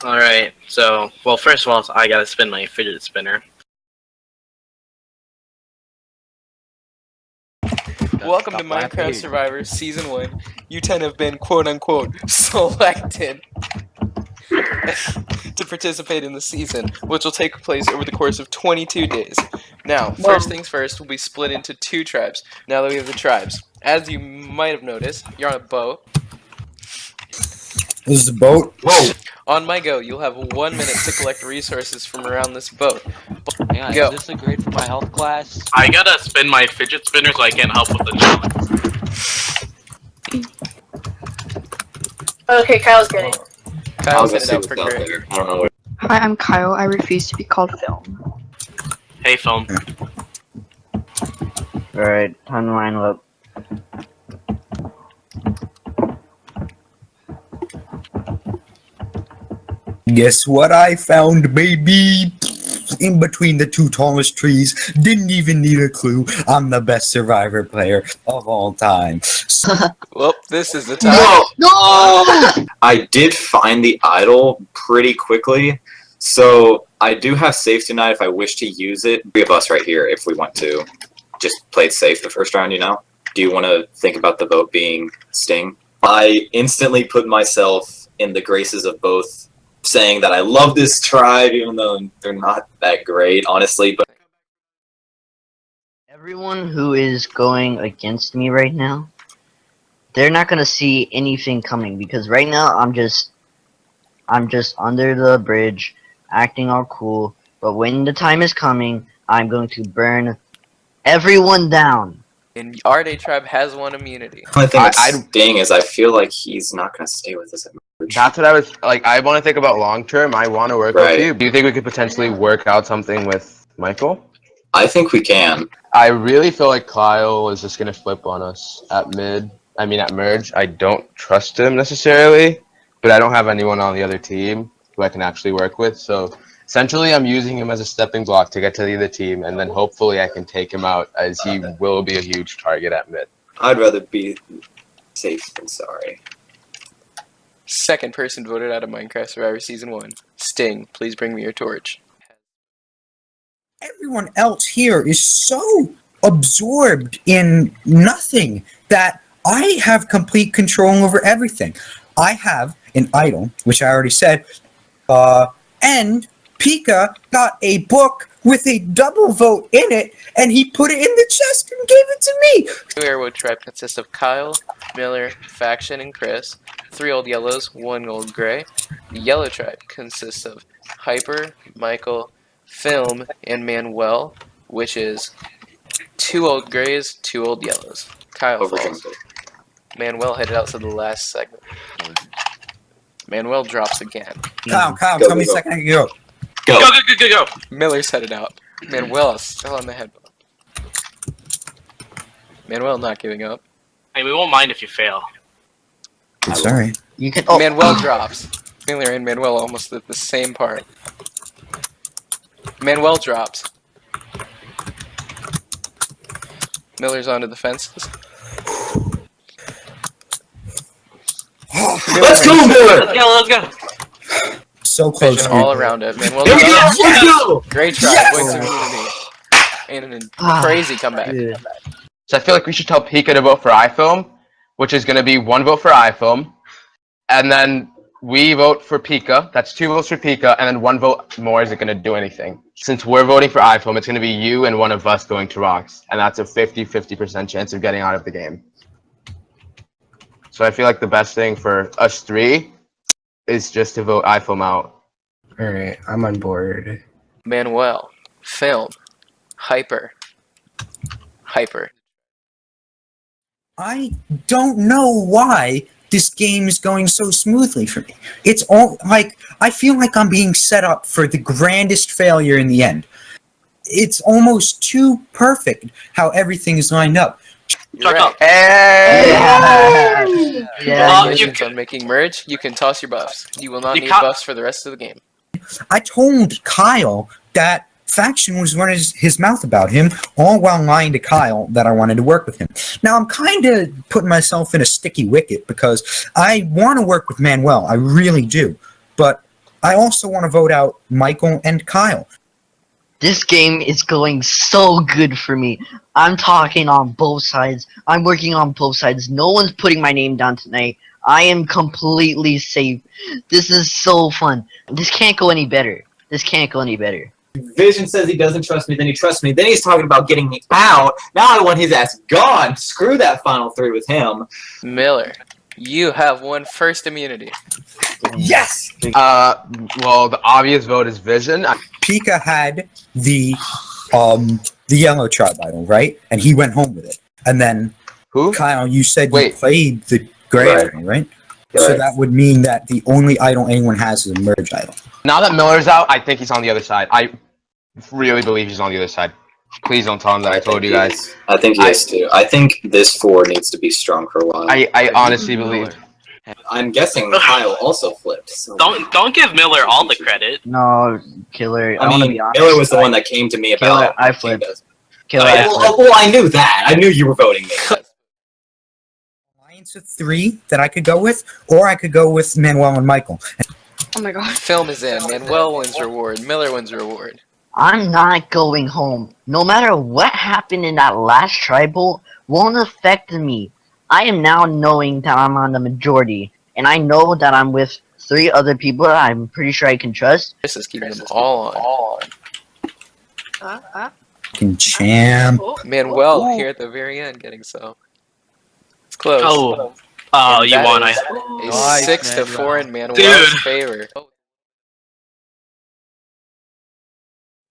Alright, so, well, first of all, I gotta spin my fidget spinner. Welcome to Minecraft Survivor Season 1. You 10 have been, quote-unquote, selected to participate in the season, which will take place over the course of 22 days. Now, first things first, we'll be split into two tribes. Now that we have the tribes, as you might have noticed, you're on a boat. This is a boat? Whoa! On my go, you'll have 1 minute to collect resources from around this boat. Hang on, Go. is this a grade for my health class? I gotta spin my fidget spinner so I can't help with the challenge. Okay, Kyle's getting it. Kyle's headed out for grade. I don't know where. Hi, I'm Kyle. I refuse to be called Film. Hey, Film. Alright, time to line up. Guess what I found, baby? In between the two tallest trees. Didn't even need a clue. I'm the best Survivor player of all time. Well, this is the time. No! I did find the idol pretty quickly, so I do have safety net if I wish to use it. Three of us right here if we want to just play it safe the first round, you know? Do you want to think about the vote being Sting? I instantly put myself in the graces of both, saying that I love this tribe, even though they're not that great, honestly. But Everyone who is going against me right now, they're not gonna see anything coming because right now I'm just under the bridge, acting all cool. But when the time is coming, I'm going to burn everyone down. And our day tribe has one immunity. the only thing with Sting is I feel like he's not going to stay with us at Merge. That's what I was like. I want to think about long term. I want to work with you. Do you think we could potentially work out something with Michael? I think we can. I really feel like Kyle is just gonna flip on us at mid. I mean at merge. I don't trust him necessarily, but I don't have anyone on the other team who I can actually work with. So essentially, I'm using him as a stepping block to get to the other team, and then hopefully I can take him out as he will be a huge target at mid. I'd rather be safe than sorry. Second person voted out of Minecraft Survivor Season 1. Sting, please bring me your torch. Everyone else here is so absorbed in nothing that I have complete control over everything. I have an idol, which I already said, and Pika got a book with a double vote in it, and he put it in the chest and gave it to me. The Airwood tribe consists of Kyle, Miller, Faction, and Chris. 3 old yellows, 1 old gray. The yellow tribe consists of Hyper, Michael, Film, and Manuel, which is 2 old grays, 2 old yellows. Kyle falls. Manuel headed out to the last segment. Manuel drops again. Kyle, tell me a second ago. Go. Go. Miller's headed out. Manuel is still on the headphone. Manuel not giving up. Hey, we won't mind if you fail. Sorry. You can. Manuel drops. Miller and Manuel almost at the same part. Manuel drops. Miller's onto the fences. Let's go, Miller! Let's go. So close. Vision all around it. Manuel Here we go! drops. Let's go! Great try. Yes! Wins immunity. And a crazy comeback. Dude. So I feel like we should tell Pika to vote for iFilm, which is going to be 1 vote for iFilm, and then we vote for Pika. That's 2 votes for Pika, and then 1 vote more isn't going to do anything. Since we're voting for iFilm, it's going to be you and one of us going to Rocks, and that's a 50% chance of getting out of the game. So I feel like the best thing for us 3 is just to vote iFilm out. Alright, I'm on board. Manuel. Film. Hyper. I don't know why this game is going so smoothly for me. It's all like I feel like I'm being set up for the grandest failure in the end. It's almost too perfect how everything is lined up. You're right. Hey! Yeah. Congratulations on making merge. You can toss your buffs. You will not need buffs for the rest of the game. I told Kyle that Faction was running his mouth about him, all while lying to Kyle that I wanted to work with him. Now, I'm kind of putting myself in a sticky wicket because I want to work with Manuel. I really do. But I also want to vote out Michael and Kyle. This game is going so good for me. I'm talking on both sides. I'm working on both sides. No one's putting my name down tonight. I am completely safe. This is so fun. This can't go any better. This can't go any better. Vision says he doesn't trust me, then he trusts me, then he's talking about getting me out. Now I want his ass gone. Screw that final 3 with him. Miller, you have won first immunity. Yes! Well, the obvious vote is Vision. Pika had the yellow tribe idol, right? And he went home with it. And then Who? Kyle, you said you Wait. played the gray Right. idol, right? So Right. that would mean that the only idol anyone has is a merge idol. Now that Miller's out, I think he's on the other side. I really believe he's on the other side. Please don't tell him that I told you guys. I think he is too. I think this 4 needs to be strong for a while. I honestly believe. I'm guessing Kyle also flipped. So. Don't give Miller all the credit. No, Killer. I I want to mean, be honest. Miller was the one that came to me Killer, about. I flipped. Killer, Oh, yeah. I flipped. Well, I knew that. I knew you were voting me. Alliance of 3 that I could go with, or I could go with Manuel and Michael. Oh my god. Film is in. Manuel wins reward. Miller wins reward. I'm not going home. No matter what happened in that last tribal won't affect me. I am now knowing that I'm on the majority, and I know that I'm with 3 other people that I'm pretty sure I can trust. Chris is keeping them all on. Fucking champ. Manuel here at the very end getting so. It's close. Oh, And you that won. is a Nice, 6-4 in Manuel's Dude. favor.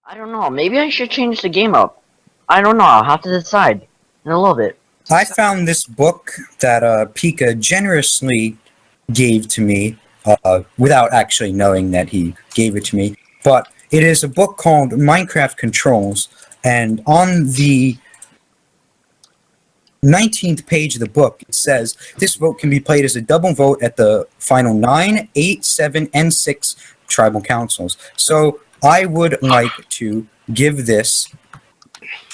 I don't know. Maybe I should change the game up. I don't know. I'll have to decide in a little bit. I found this book that Pika generously gave to me without actually knowing that he gave it to me. But it is a book called Minecraft Controls, and on the 19th page of the book, it says, this vote can be played as a double vote at the final 9, 8, 7, and 6 tribal councils. So I would like to give this,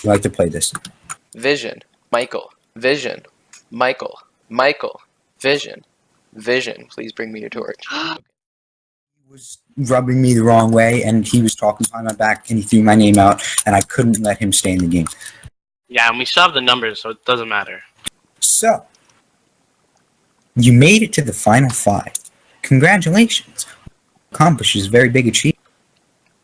like to play this. Vision. Michael. Vision. Michael. Michael. Vision. Vision. Please bring me your torch. He was rubbing me the wrong way, and he was talking behind my back, and he threw my name out, and I couldn't let him stay in the game. Yeah, and we still have the numbers, so it doesn't matter. So, you made it to the final 5. Congratulations. Accomplishes a very big achievement.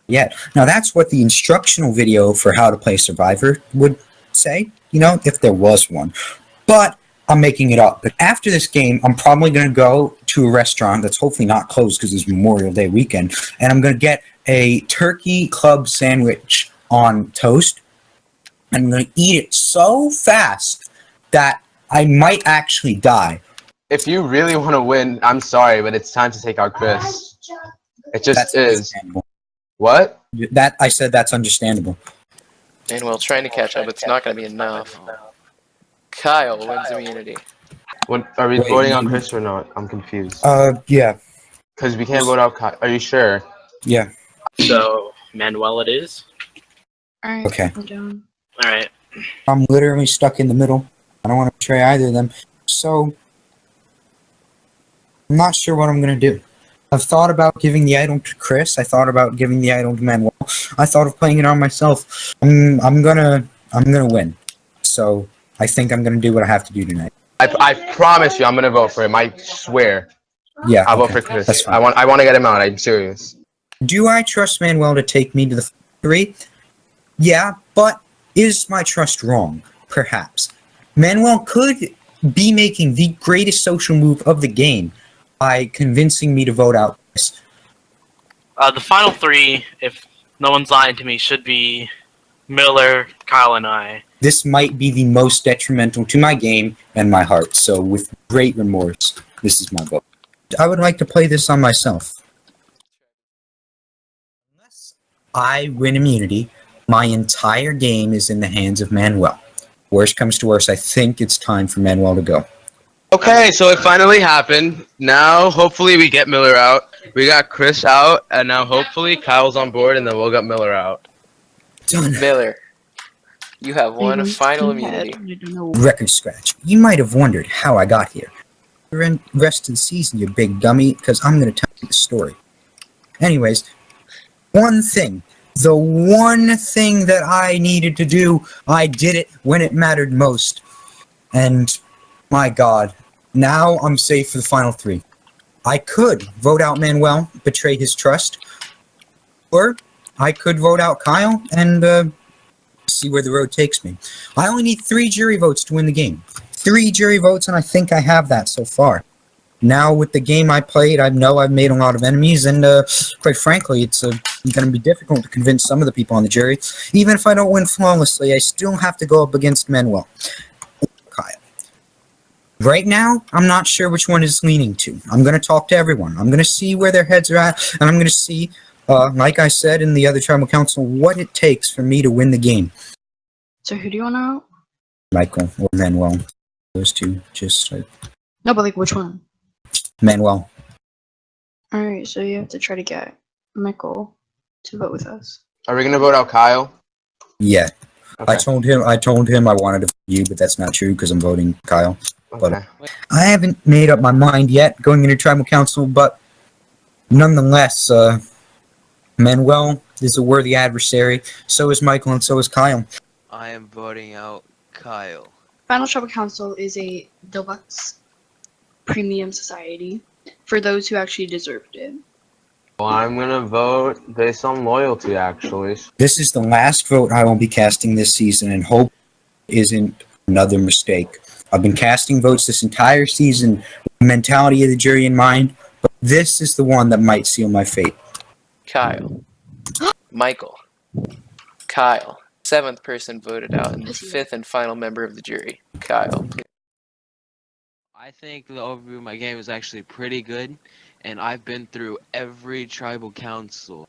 Yet. Now, that's what the instructional video for how to play Survivor would say, you know, if there was one. But I'm making it up. But after this game, I'm probably going to go to a restaurant that's hopefully not closed because it's Memorial Day weekend, and I'm going to get a turkey club sandwich on toast. I'm going to eat it so fast that I might actually die. If you really want to win, I'm sorry, but it's time to take out Chris. It just That's is. understandable. What? That I said that's understandable. Manuel trying to catch up. It's not going to be enough. Kyle wins immunity. What, are we Wait, voting on you- Chris or not? I'm confused. Yeah, Because we can't vote out Kyle. Are you sure? yeah, So, Manuel it is. Alright, okay. I'm down. Alright. I'm literally stuck in the middle. I don't want to betray either of them. So, I'm not sure what I'm going to do. I've thought about giving the item to Chris. I thought about giving the item to Manuel. I thought of playing it on myself. I'm gonna win. So, I think I'm gonna do what I have to do tonight. I promise you, I'm gonna vote for him. I swear. Yeah, I'll vote okay. for Chris. That's fine. I want to get him out. I'm serious. Do I trust Manuel to take me to the 3? Yeah, but is my trust wrong? Perhaps. Manuel could be making the greatest social move of the game by convincing me to vote out Chris. The final 3, if no one's lying to me, should be Miller, Kyle, and I. This might be the most detrimental to my game and my heart, so with great remorse, this is my vote. I would like to play this on myself. Unless I win immunity, my entire game is in the hands of Manuel. Worst comes to worst, I think it's time for Manuel to go. Okay, so it finally happened. Now, hopefully, we get Miller out. We got Chris out, and now hopefully Kyle's on board, and then we'll get Miller out. Done. Miller, you have won I'm final scared. immunity. I don't know. Record scratch. You might have wondered how I got here. The rest of the season, you big dummy, because I'm going to tell you the story. Anyways, the one thing that I needed to do, I did it when it mattered most. And my God, now I'm safe for the final 3. I could vote out Manuel, betray his trust, or I could vote out Kyle and see where the road takes me. I only need 3 jury votes to win the game. 3 jury votes, and I think I have that so far. Now, with the game I played, I know I've made a lot of enemies, and quite frankly, it's going to be difficult to convince some of the people on the jury. Even if I don't win flawlessly, I still have to go up against Manuel. Kyle. Right now, I'm not sure which one is leaning to. I'm going to talk to everyone. I'm going to see where their heads are at, and I'm going to see, like I said in the other tribal council, what it takes for me to win the game. So who do you want out? Michael or Manuel. Those two, just No, but like which one? Manuel. Alright, so you have to try to get Michael to vote with us. Are we gonna vote out Kyle? Yeah. Okay. I told him I wanted to vote you, but that's not true because I'm voting Kyle. Okay. I haven't made up my mind yet going into tribal council, but nonetheless, Manuel is a worthy adversary. So is Michael, and so is Kyle. I am voting out Kyle. Final Tribal Council is a deluxe premium society for those who actually deserved it. Well, I'm gonna vote based on loyalty, actually. This is the last vote I will be casting this season, and hope isn't another mistake. I've been casting votes this entire season with the mentality of the jury in mind, but this is the one that might seal my fate. Kyle. Michael. Kyle. 7th person voted out and the 5th and final member of the jury. Kyle. I think the overview of my game is actually pretty good, and I've been through every tribal council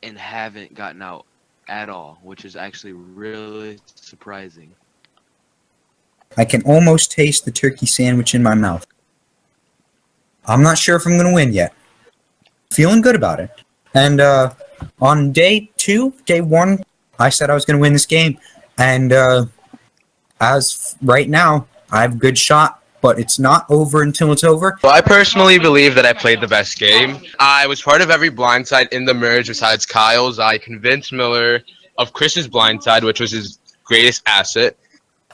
and haven't gotten out at all, which is actually really surprising. I can almost taste the turkey sandwich in my mouth. I'm not sure if I'm going to win yet. Feeling good about it. And on day 1, I said I was going to win this game. And as right now, I have a good shot, but it's not over until it's over. Well, I personally believe that I played the best game. I was part of every blindside in the merge besides Kyle's. I convinced Miller of Chris's blindside, which was his greatest asset.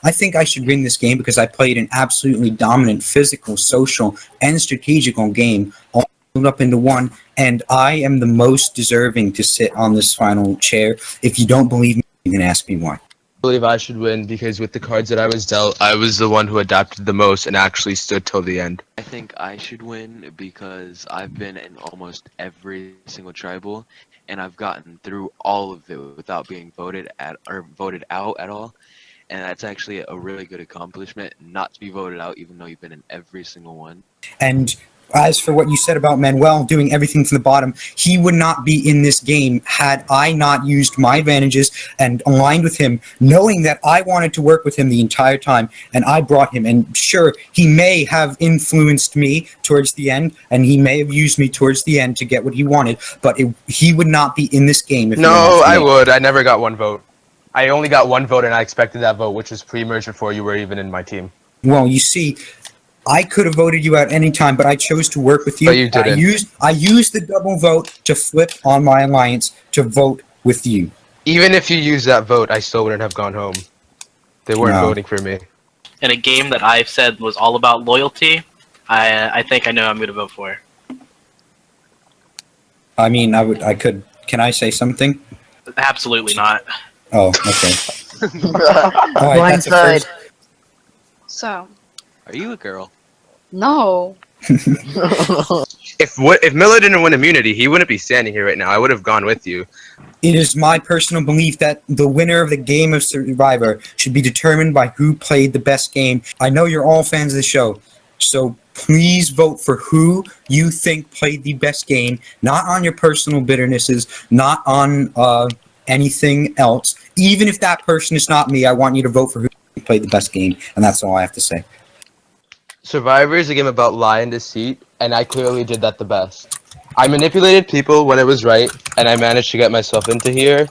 I think I should win this game because I played an absolutely dominant physical, social, and strategical game all rolled up into one, and I am the most deserving to sit on this final chair. If you don't believe me, you can ask me why. I believe I should win because with the cards that I was dealt, I was the one who adapted the most and actually stood till the end. I think I should win because I've been in almost every single tribal, and I've gotten through all of it without being voted out at all. And that's actually a really good accomplishment, not to be voted out even though you've been in every single one. And as for what you said about Manuel doing everything from the bottom, he would not be in this game had I not used my advantages and aligned with him, knowing that I wanted to work with him the entire time, and I brought him. And sure, he may have influenced me towards the end, and he may have used me towards the end to get what he wanted, but he would not be in this game if No, I would. I never got one vote. I only got one vote, and I expected that vote, which was pre-merge before you were even in my team. Well, you see, I could have voted you out any time, but I chose to work with you. But you didn't. I used the double vote to flip on my alliance to vote with you. Even if you used that vote, I still wouldn't have gone home. They weren't voting for me. In a game that I've said was all about loyalty, I think I know I'm going to vote for. I mean, I could. Can I say something? Absolutely not. Oh, okay. All right, that's a Blindside. first. So, Are you a girl? no. If Miller didn't win immunity, he wouldn't be standing here right now. I would have gone with you. It is my personal belief that the winner of the game of Survivor should be determined by who played the best game. I know you're all fans of the show, so please vote for who you think played the best game, not on your personal bitternesses, not on anything else. Even if that person is not me, I want you to vote for who played the best game, and that's all I have to say. Survivor is a game about lie and deceit, and I clearly did that the best. I manipulated people when it was right, and I managed to get myself into here.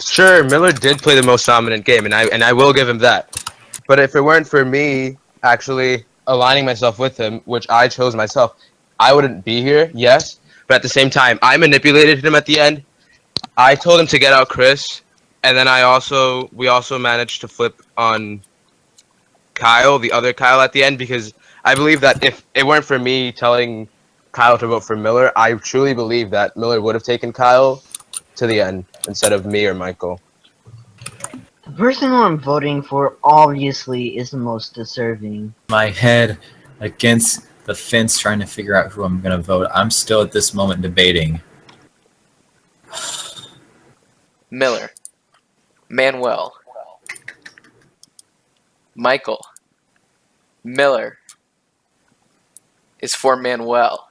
Sure, Miller did play the most dominant game, and I will give him that. But if it weren't for me actually aligning myself with him, which I chose myself, I wouldn't be here, yes, but at the same time, I manipulated him at the end. I told him to get out Chris, and then we also managed to flip on Kyle, the other Kyle, at the end, because I believe that if it weren't for me telling Kyle to vote for Miller, I truly believe that Miller would have taken Kyle to the end instead of me or Michael. The person who I'm voting for obviously is the most deserving. My head against the fence trying to figure out who I'm going to vote. I'm still at this moment debating. Miller. Manuel. Michael. Miller is for Manuel.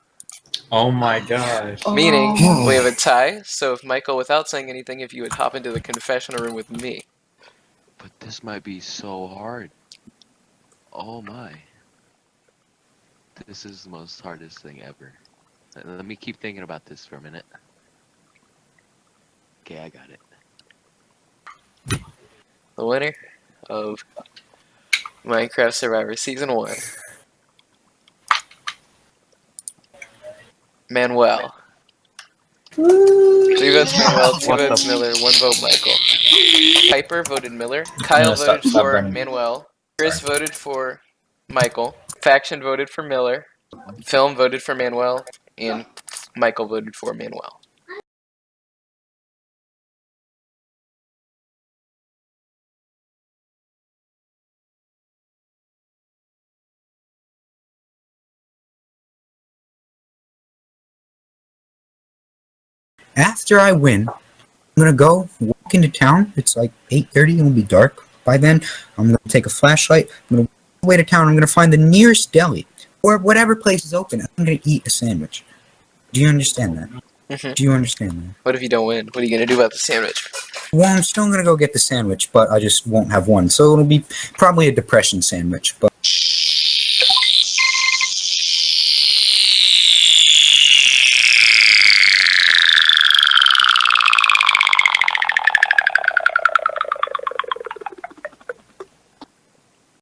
Oh my gosh. Meaning, we have a tie, so if Michael, without saying anything, if you would hop into the confessional room with me. But this might be so hard. Oh my. This is the most hardest thing ever. Let me keep thinking about this for a minute. Okay, I got it. The winner of Minecraft Survivor Season 1. Manuel. 3 votes Manuel, 2 votes Miller, 1 vote Michael. Piper voted Miller. Kyle voted for running. Manuel. Chris voted for Michael. Faction voted for Miller. Film voted for Manuel. And Michael voted for Manuel. After I win, I'm gonna go walk into town. It's like 8:30. It'll be dark by then. I'm gonna take a flashlight. I'm gonna walk away to town. I'm gonna find the nearest deli or whatever place is open. I'm gonna eat a sandwich. Do you understand that? Do you understand that? What if you don't win? What are you going to do about the sandwich? Well, I'm still gonna go get the sandwich, but I just won't have one. So it'll be probably a depression sandwich. But